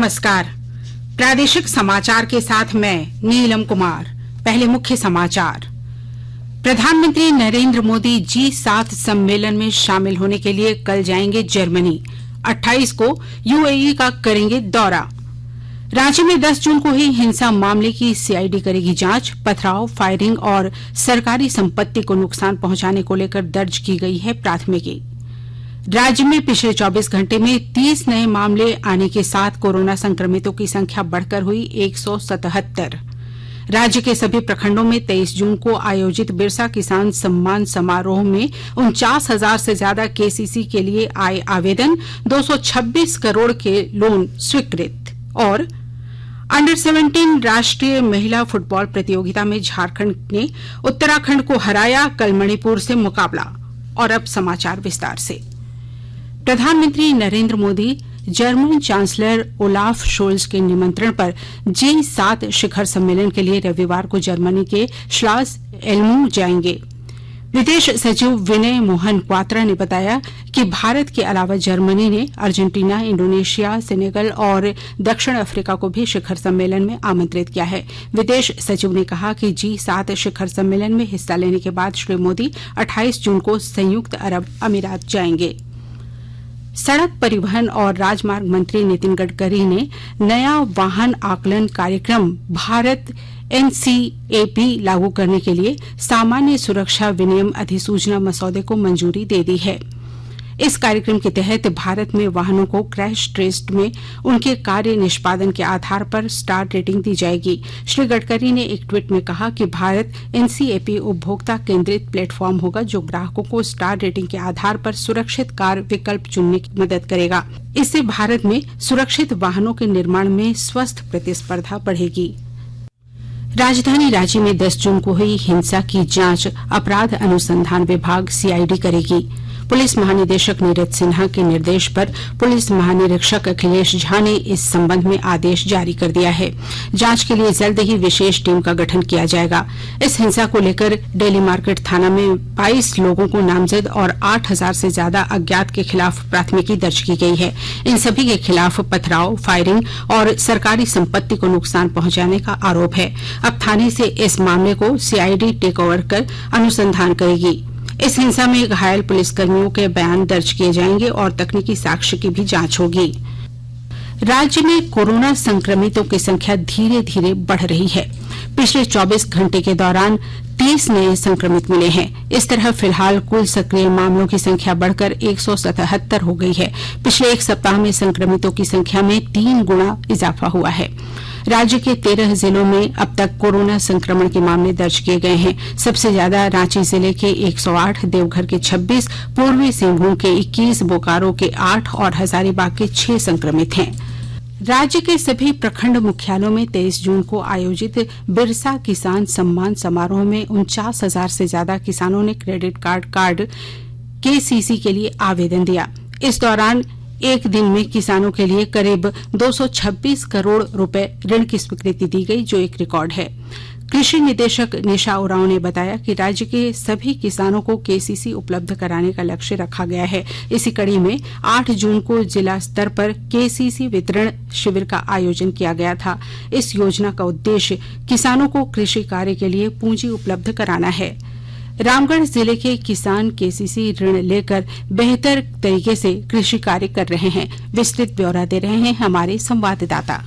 नमस्कार। प्रादेशिक समाचार के साथ मैं नीलम कुमार। पहले मुख्य समाचार। प्रधानमंत्री नरेंद्र मोदी G7 सम्मेलन में शामिल होने के लिए कल जाएंगे जर्मनी। 28 को यूएई का करेंगे दौरा। राज्य में 10 जून को ही हिंसा मामले की सीआईडी करेगी जांच। पथराव, फायरिंग और सरकारी संपत्ति को नुकसान पहुंचाने को लेकर दर्ज की गई है प्राथमिकी। राज्य में पिछले 24 घंटे में 30 नए मामले आने के साथ कोरोना संक्रमितों की संख्या बढ़कर हुई 177। राज्य के सभी प्रखंडों में 23 जून को आयोजित बिरसा किसान सम्मान समारोह में 49,000 से ज्यादा केसीसी के लिए आए आवेदन। 226 करोड़ के लोन स्वीकृत। और अंडर 17 राष्ट्रीय महिला फुटबॉल प्रतियोगिता में झारखंड ने उत्तराखंड को हराया। कल मणिपुर से मुकाबला। और अब समाचार विस्तार से। प्रधानमंत्री Narendra Modi German chancellor Olaf Scholz के निमंत्रण पर G7 शिखर सम्मेलन के लिए रविवार को जर्मनी के श्लास एल्मू जाएंगे। विदेश सचिव विनय मोहन क्वात्रा ने बताया कि भारत के अलावा जर्मनी ने अर्जेंटीना, इंडोनेशिया, सेनेगल और दक्षिण अफ्रीका को भी शिखर सम्मेलन में आमंत्रित किया है। विदेश सचिव ने कहा कि G7 शिखर सम्मेलन में हिस्सा लेने के बाद श्री मोदी 28 जून को संयुक्त अरब अमीरात जाएंगे। सड़क परिवहन और राजमार्ग मंत्री नितिन गडकरी ने नया वाहन आकलन कार्यक्रम भारत NCAP लागू करने के लिए सामान्य सुरक्षा विनियम अधिसूचना मसौदे को मंजूरी दे दी है। इस कार्यक्रम के तहत भारत में वाहनों को क्रैश टेस्ट में उनके कार्य निष्पादन के आधार पर स्टार रेटिंग दी जाएगी। श्री गडकरी ने एक ट्वीट में कहा कि भारत NCAP उपभोक्ता केंद्रित प्लेटफॉर्म होगा जो ग्राहकों को स्टार रेटिंग के आधार पर सुरक्षित कार विकल्प चुनने की मदद करेगा। इससे भारत में सुरक्षित वाहनों के निर्माण में स्वस्थ प्रतिस्पर्धा बढ़ेगी। राजधानी रांची में 10 जून को हुई हिंसा की जांच अपराध अनुसंधान विभाग CID करेगी। पुलिस महानिदेशक नीरज सिन्हा के निर्देश पर पुलिस महानिरीक्षक अखिलेश झा ने इस संबंध में आदेश जारी कर दिया है। जांच के लिए जल्द ही विशेष टीम का गठन किया जाएगा। इस हिंसा को लेकर डेली मार्केट थाना में 22 लोगों को नामजद और 8,000 से ज्यादा अज्ञात के खिलाफ प्राथमिकी दर्ज की गई है। इन सभी के खिलाफ पथराव, फायरिंग और सरकारी संपत्ति को नुकसान पहुंचाने का आरोप है। अब थाने से इस मामले को CID टेक ओवर कर अनुसंधान करेगी। इस हिंसा में घायल पुलिसकर्मियों के बयान दर्ज किए जाएंगे और तकनीकी साक्ष्य की भी जांच होगी। राज्य में कोरोना संक्रमितों की संख्या धीरे धीरे बढ़ रही है। पिछले 24 घंटे के दौरान 30 नए संक्रमित मिले हैं। इस तरह फिलहाल कुल सक्रिय मामलों की संख्या बढ़कर 177 हो गई है। पिछले एक सप्ताह में संक्रमितों की संख्या में 3 गुना इजाफा हुआ है। राज्य के 13 जिलों में अब तक कोरोना संक्रमण के मामले दर्ज किए गए हैं। सबसे ज्यादा रांची जिले के 108, देवघर के 26, पूर्वी सिंहभूम के 21, बोकारो के 8 और हजारीबाग के 6 संक्रमित हैं। राज्य के सभी प्रखंड मुख्यालयों में 23 जून को आयोजित बिरसा किसान सम्मान समारोह में 49,000 से ज्यादा किसानों ने क्रेडिट कार्ड KCC के लिए आवेदन दिया। इस दौरान एक दिन में किसानों के लिए करीब 226 करोड़ रुपए ऋण की स्वीकृति दी गई, जो एक रिकॉर्ड है। कृषि निदेशक निशा उरांव ने बताया कि राज्य के सभी किसानों को KCC उपलब्ध कराने का लक्ष्य रखा गया है। इसी कड़ी में 8 जून को जिला स्तर पर KCC वितरण शिविर का आयोजन किया गया था। इस योजना का उद्देश्य किसानों को कृषि कार्य के लिए पूंजी उपलब्ध कराना है। रामगढ़ जिले के किसान KCC ऋण लेकर बेहतर तरीके से कृषि कार्य कर रहे हैं। विस्तृत ब्यौरा दे रहे हैं हमारे संवाददाता।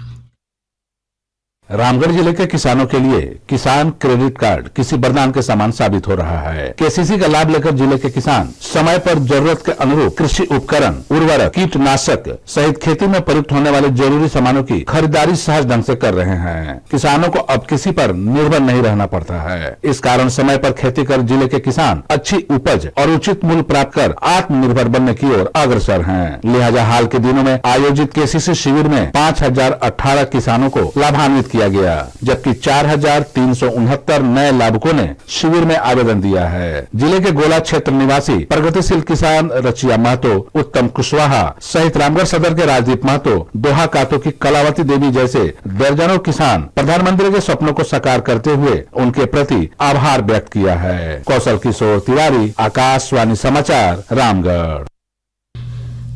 रामगढ़ जिले के किसानों के लिए किसान क्रेडिट कार्ड किसी वरदान के समान साबित हो रहा है। KCC का लाभ लेकर जिले के किसान समय पर जरूरत के अनुरूप कृषि उपकरण, उर्वरक, कीटनाशक सहित खेती में प्रयुक्त होने वाले जरूरी सामानों की खरीदारी सहज ढंग से कर रहे हैं। किसानों को अब किसी पर निर्भर नहीं रहना पड़ता है। इस कारण समय पर खेती कर जिले के किसान अच्छी उपज और उचित मूल्य प्राप्त कर आत्मनिर्भर बनने की ओर अग्रसर हैं। लिहाजा हाल के दिनों में आयोजित KCC शिविर में 5,018 किसानों को लाभान्वित किया गया, जबकि 4,369 नए लाभुकों ने शिविर में आवेदन दिया है। जिले के गोला क्षेत्र निवासी प्रगतिशील किसान रचिया महतो, उत्तम कुशवाहा सहित रामगढ़ सदर के राजदीप महतो, दोहा कातो की कलावती देवी जैसे दर्जनों किसान प्रधानमंत्री के सपनों को साकार करते हुए उनके प्रति आभार व्यक्त किया है। कौशल किशोर तिवारी, आकाशवाणी समाचार, रामगढ़।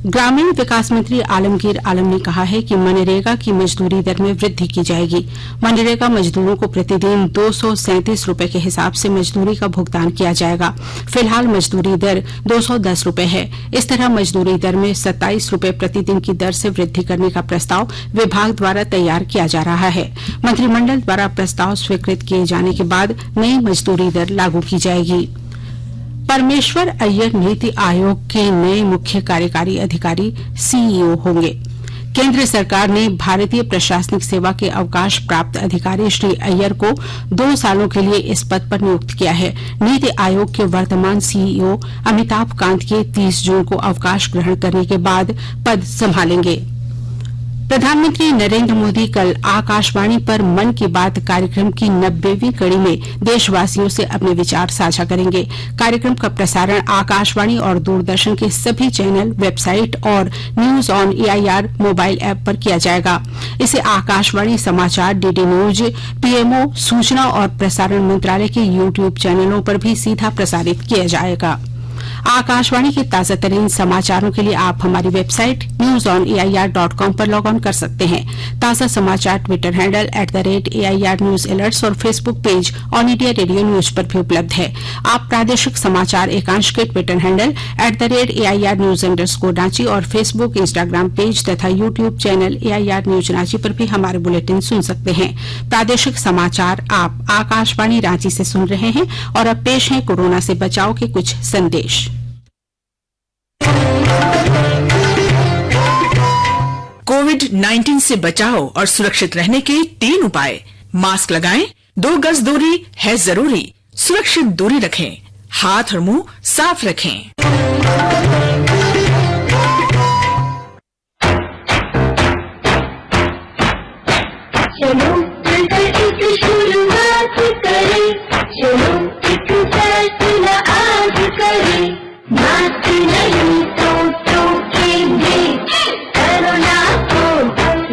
ग्रामीण विकास मंत्री आलमगीर आलम ने कहा है कि मनरेगा की मजदूरी दर में वृद्धि की जाएगी। मनरेगा मजदूरों को प्रतिदिन 237 रूपये के हिसाब से मजदूरी का भुगतान किया जाएगा। फिलहाल मजदूरी दर 210 रूपये है। इस तरह मजदूरी दर में 27 रूपये प्रतिदिन की दर से वृद्धि करने का प्रस्ताव विभाग द्वारा तैयार किया जा रहा है। मंत्रिमंडल द्वारा प्रस्ताव स्वीकृत किए जाने के बाद नई मजदूरी दर लागू की जाएगी। परमेश्वर अय्यर नीति आयोग के नए मुख्य कार्यकारी अधिकारी सीईओ होंगे। केंद्र सरकार ने भारतीय प्रशासनिक सेवा के अवकाश प्राप्त अधिकारी श्री अय्यर को 2 सालों के लिए इस पद पर नियुक्त किया है। नीति आयोग के वर्तमान सीईओ अमिताभ कांत के 30 जून को अवकाश ग्रहण करने के बाद पद संभालेंगे। प्रधानमंत्री नरेंद्र मोदी कल आकाशवाणी पर मन की बात कार्यक्रम की 90वीं कड़ी में देशवासियों से अपने विचार साझा करेंगे। कार्यक्रम का प्रसारण आकाशवाणी और दूरदर्शन के सभी चैनल, वेबसाइट और news on AIR mobile app पर किया जाएगा। इसे आकाशवाणी समाचार, डीडी न्यूज, PMO, सूचना और प्रसारण मंत्रालय के YouTube चैनलों पर भी सीधा प्रसारित किया जाएगा। आकाशवाणी के ताजा तरीन समाचारों के लिए आप हमारी वेबसाइट newsonair.com पर लॉग ऑन कर सकते हैं। ताजा समाचार Twitter handle @AIR news alerts और Facebook page All India Radio News पर भी उपलब्ध है। आप प्रादेशिक समाचार एकांश के Twitter handle @AIR news _Ranchi और फेसबुक, इंस्टाग्राम पेज तथा YouTube channel AIR news Ranchi पर भी हमारे बुलेटिन सुन सकते हैं। प्रादेशिक समाचार आप आकाशवाणी रांची से सुन रहे हैं और अब पेश है कोरोना से बचाव के कुछ संदेश। कोविड-19 से बचाव और सुरक्षित रहने के 3 उपाय। मास्क लगाएं, 2 गज दूरी है जरूरी, सुरक्षित दूरी रखें, हाथ और मुंह साफ रखें। चलो मिलकर एक शुरुआत करें, चलो एक फैसला आज करें, मास्क नहीं तो टोकेंगे, कोरोना को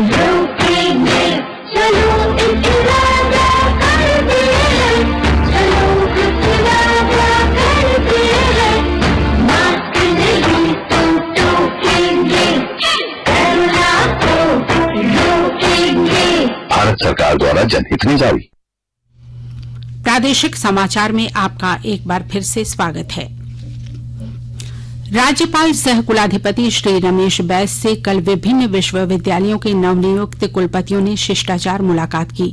रोकेंगे। चलो एक वादा करते हैं, चलो एक वादा करते हैं, मास्क नहीं तो टोकेंगे, कोरोना को रोकेंगे। भारत सरकार द्वारा जनहित में जारी। प्रादेशिक समाचार में आपका एक बार फिर से स्वागत है। राज्यपाल सह कुलाधिपति श्री रमेश बैस से कल विभिन्न विश्वविद्यालयों के नवनियुक्त कुलपतियों ने शिष्टाचार मुलाकात की।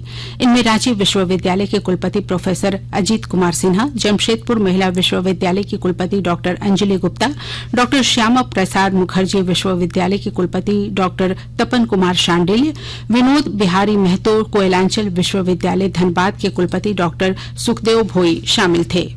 इनमें रांची विश्वविद्यालय के कुलपति प्रोफेसर अजीत कुमार सिन्हा, जमशेदपुर महिला विश्वविद्यालय की कुलपति डॉक्टर अंजलि गुप्ता, डॉक्टर श्यामा प्रसाद मुखर्जी विश्वविद्यालय के कुलपति डॉक्टर तपन कुमार शांडिल्य, विनोद बिहारी महतो कोयलांचल विश्वविद्यालय धनबाद के कुलपति डॉक्टर सुखदेव भोई शामिल थे।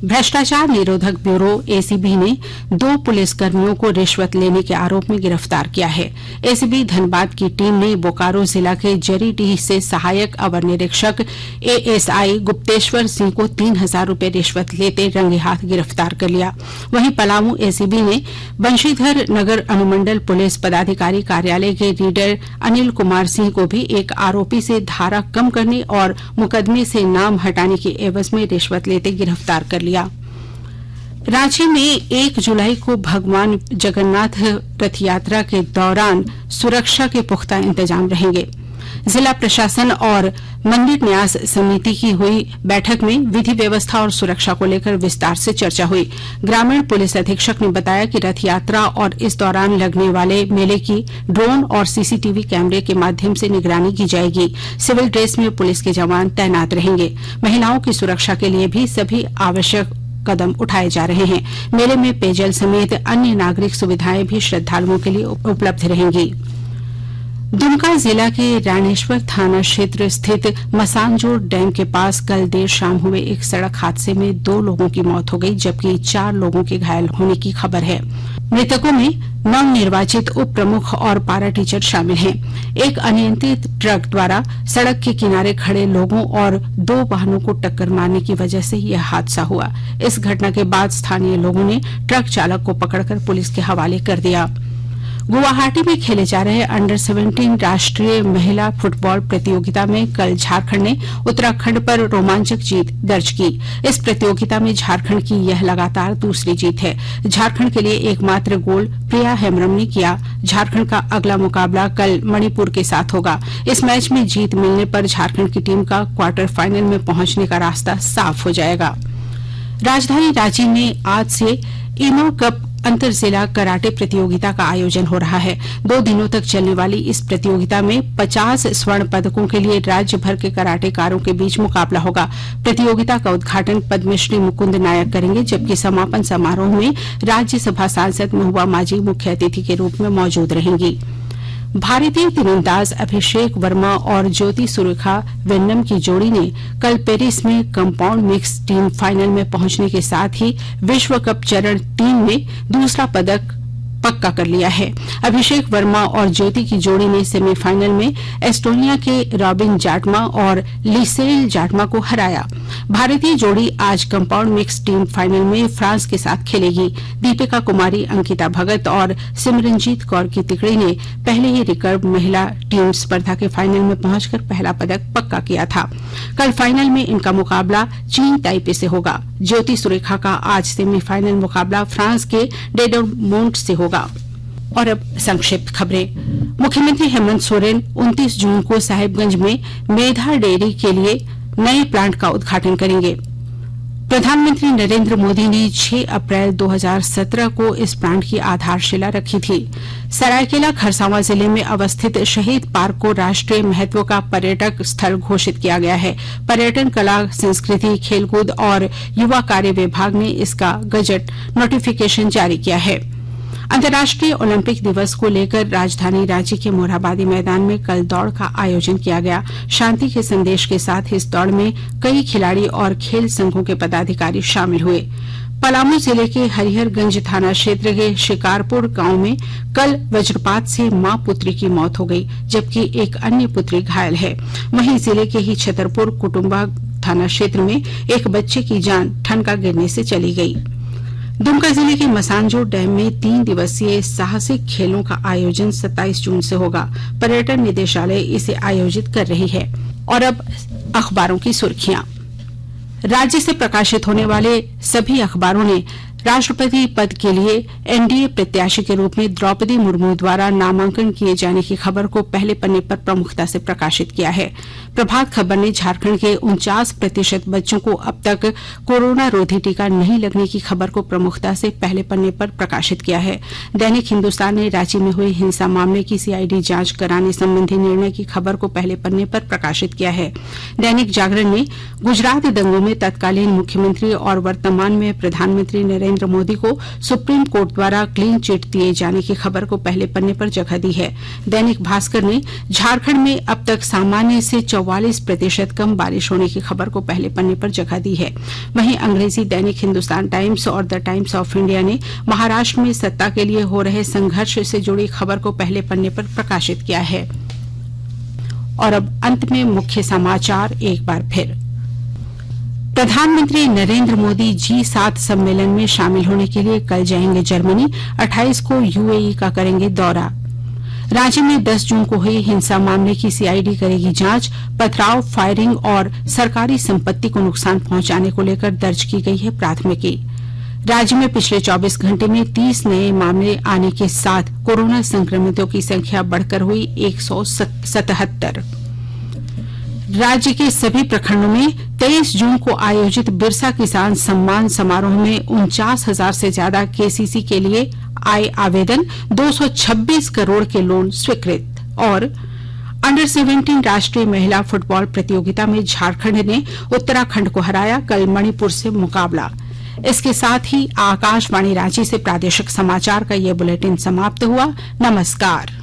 भ्रष्टाचार निरोधक ब्यूरो ACB ने 2 पुलिसकर्मियों को रिश्वत लेने के आरोप में गिरफ्तार किया है। ACB धनबाद की टीम ने बोकारो जिला के जरीडीह से सहायक अवर निरीक्षक ASI गुप्तेश्वर सिंह को 3000 रूपये रिश्वत लेते रंगे हाथ गिरफ्तार कर लिया। वहीं पलामू ACB ने बंशीधर नगर अनुमंडल पुलिस पदाधिकारी कार्यालय के रीडर अनिल कुमार सिंह को भी एक आरोपी से धारा कम करने और मुकदमे से नाम हटाने की एवज में रिश्वत लेते गिरफ्तार कर लिया। रांची में 1 जुलाई को भगवान जगन्नाथ रथ यात्रा के दौरान सुरक्षा के पुख्ता इंतजाम रहेंगे। जिला प्रशासन और मंदिर न्यास समिति की हुई बैठक में विधि व्यवस्था और सुरक्षा को लेकर विस्तार से चर्चा हुई। ग्रामीण पुलिस अधीक्षक ने बताया कि रथ यात्रा और इस दौरान लगने वाले मेले की ड्रोन और CCTV कैमरे के माध्यम से निगरानी की जाएगी। सिविल ड्रेस में पुलिस के जवान तैनात रहेंगे। महिलाओं की सुरक्षा के लिए भी सभी आवश्यक कदम उठाए जा रहे हैं। मेले में पेयजल समेत अन्य नागरिक सुविधाएं भी श्रद्धालुओं के लिए उपलब्ध रहेंगी। दुमका जिला के राणेश्वर थाना क्षेत्र स्थित मसानजोर डैम के पास कल देर शाम हुए एक सड़क हादसे में 2 लोगों की मौत हो गई, जबकि 4 लोगों के घायल होने की खबर है। मृतकों में नवनिर्वाचित उप प्रमुख और पारा टीचर शामिल हैं। एक अनियंत्रित ट्रक द्वारा सड़क के किनारे खड़े लोगों और 2 वाहनों को टक्कर मारने की वजह से यह हादसा हुआ। इस घटना के बाद स्थानीय लोगों ने ट्रक चालक को पकड़कर पुलिस के हवाले कर दिया। गुवाहाटी में खेले जा रहे अंडर 17 राष्ट्रीय महिला फुटबॉल प्रतियोगिता में कल झारखंड ने उत्तराखंड पर रोमांचक जीत दर्ज की। इस प्रतियोगिता में झारखंड की यह लगातार दूसरी जीत है। झारखंड के लिए एकमात्र गोल प्रिया हेम्ब्रम ने किया। झारखंड का अगला मुकाबला कल मणिपुर के साथ होगा। इस मैच में जीत मिलने पर झारखंड की टीम का क्वार्टर फाइनल में पहुंचने का रास्ता साफ हो जाएगा। राजधानी रांची में आज से इनो कप अंतर जिला कराटे प्रतियोगिता का आयोजन हो रहा है। 2 दिनों तक चलने वाली इस प्रतियोगिता में 50 स्वर्ण पदकों के लिए राज्य भर के कराटेकारों के बीच मुकाबला होगा। प्रतियोगिता का उद्घाटन पद्मश्री मुकुंद नायक करेंगे, जबकि समापन समारोह में राज्यसभा सांसद महुआ माझी मुख्य अतिथि के रूप में मौजूद रहेंगी। भारतीय तीरंदाज अभिषेक वर्मा और ज्योति सुरेखा वेन्नम की जोड़ी ने कल पेरिस में कंपाउंड मिक्स टीम फाइनल में पहुंचने के साथ ही विश्व कप चरण 3 में दूसरा पदक पक्का कर लिया है। अभिषेक वर्मा और ज्योति की जोड़ी ने सेमीफाइनल में एस्टोनिया के रॉबिन जाटमा और लिसेल जाटमा को हराया। भारतीय जोड़ी आज कंपाउंड मिक्स टीम फाइनल में फ्रांस के साथ खेलेगी। दीपिका कुमारी, अंकिता भगत और सिमरनजीत कौर की तिकड़ी ने पहले ही रिकर्व महिला टीम स्पर्धा के फाइनल में पहुंचकर पहला पदक पक्का किया था। कल फाइनल में इनका मुकाबला चीन ताइपे से होगा। ज्योति सुरेखा का आज सेमीफाइनल मुकाबला फ्रांस के डेडोमोंट से होगा। और अब संक्षिप्त खबरें। मुख्यमंत्री हेमंत सोरेन 29 जून को साहिबगंज में मेधा डेयरी के लिए नए प्लांट का उद्घाटन करेंगे। प्रधानमंत्री नरेंद्र मोदी ने 6 अप्रैल 2017 को इस प्लांट की आधारशिला रखी थी। सरायकेला खरसावां जिले में अवस्थित शहीद पार्क को राष्ट्रीय महत्व का पर्यटक स्थल घोषित किया गया है। पर्यटन, कला, संस्कृति, खेलकूद और युवा कार्य विभाग ने इसका गजट नोटिफिकेशन जारी किया है। अंतर्राष्ट्रीय ओलंपिक दिवस को लेकर राजधानी रांची के मोरहाबादी मैदान में कल दौड़ का आयोजन किया गया। शांति के संदेश के साथ इस दौड़ में कई खिलाड़ी और खेल संघों के पदाधिकारी शामिल हुए। पलामू जिले के हरिहरगंज थाना क्षेत्र के शिकारपुर गांव में कल वज्रपात से मां पुत्री की मौत हो गई, जबकि एक अन्य पुत्री घायल है। वहीं जिले के ही छतरपुर कुटुंबा थाना क्षेत्र में एक बच्चे की जान ठनका गिरने से चली गई। दुमका जिले के मसानजोर डैम में 3 दिवसीय साहसिक खेलों का आयोजन 27 जून से होगा। पर्यटन निदेशालय इसे आयोजित कर रही है। और अब अखबारों की सुर्खियां। राज्य से प्रकाशित होने वाले सभी अखबारों ने राष्ट्रपति पद के लिए एनडीए प्रत्याशी के रूप में द्रौपदी मुर्मू द्वारा नामांकन किए जाने की खबर को पहले पन्ने पर प्रमुखता से प्रकाशित किया है। प्रभात खबर ने झारखंड के 49% बच्चों को अब तक कोरोना रोधी टीका नहीं लगने की खबर को प्रमुखता से पहले पन्ने पर प्रकाशित किया है। दैनिक हिंदुस्तान ने रांची में हुई हिंसा मामले की सीआईडी जांच कराने संबंधी निर्णय की खबर को पहले पन्ने पर प्रकाशित किया है। दैनिक जागरण ने गुजरात दंगों में तत्कालीन मुख्यमंत्री और वर्तमान में प्रधानमंत्री नरेंद्र मोदी को सुप्रीम कोर्ट द्वारा क्लीन चिट दिए जाने की खबर को पहले पन्ने पर जगह दी है। दैनिक भास्कर ने झारखंड में अब तक सामान्य से 44% कम बारिश होने की खबर को पहले पन्ने पर जगह दी है। वहीं अंग्रेजी दैनिक हिंदुस्तान टाइम्स और द टाइम्स ऑफ इंडिया ने महाराष्ट्र में सत्ता के लिए हो रहे संघर्ष से जुड़ी खबर को पहले पन्ने पर प्रकाशित किया है। और अब अंत में मुख्य समाचार एक बार फिर। प्रधानमंत्री नरेंद्र मोदी G7 सम्मेलन में शामिल होने के लिए कल जाएंगे जर्मनी। 28 को यूएई का करेंगे दौरा। राज्य में 10 जून को हुई हिंसा मामले की सीआईडी करेगी जांच। पथराव, फायरिंग और सरकारी संपत्ति को नुकसान पहुंचाने को लेकर दर्ज की गई है प्राथमिकी। राज्य में पिछले 24 घंटे में 30 नए मामले आने के साथ कोरोना संक्रमितों की संख्या बढ़कर हुई 177। राज्य के सभी प्रखंडों में 23 जून को आयोजित बिरसा किसान सम्मान समारोह में 49,000 से ज्यादा केसीसी के लिए आए आवेदन। 226 करोड़ के लोन स्वीकृत। और अंडर 17 राष्ट्रीय महिला फुटबॉल प्रतियोगिता में झारखंड ने उत्तराखंड को हराया। कल मणिपुर से मुकाबला। इसके साथ ही आकाशवाणी रांची से प्रादेशिक समाचार का ये बुलेटिन समाप्त हुआ। नमस्कार।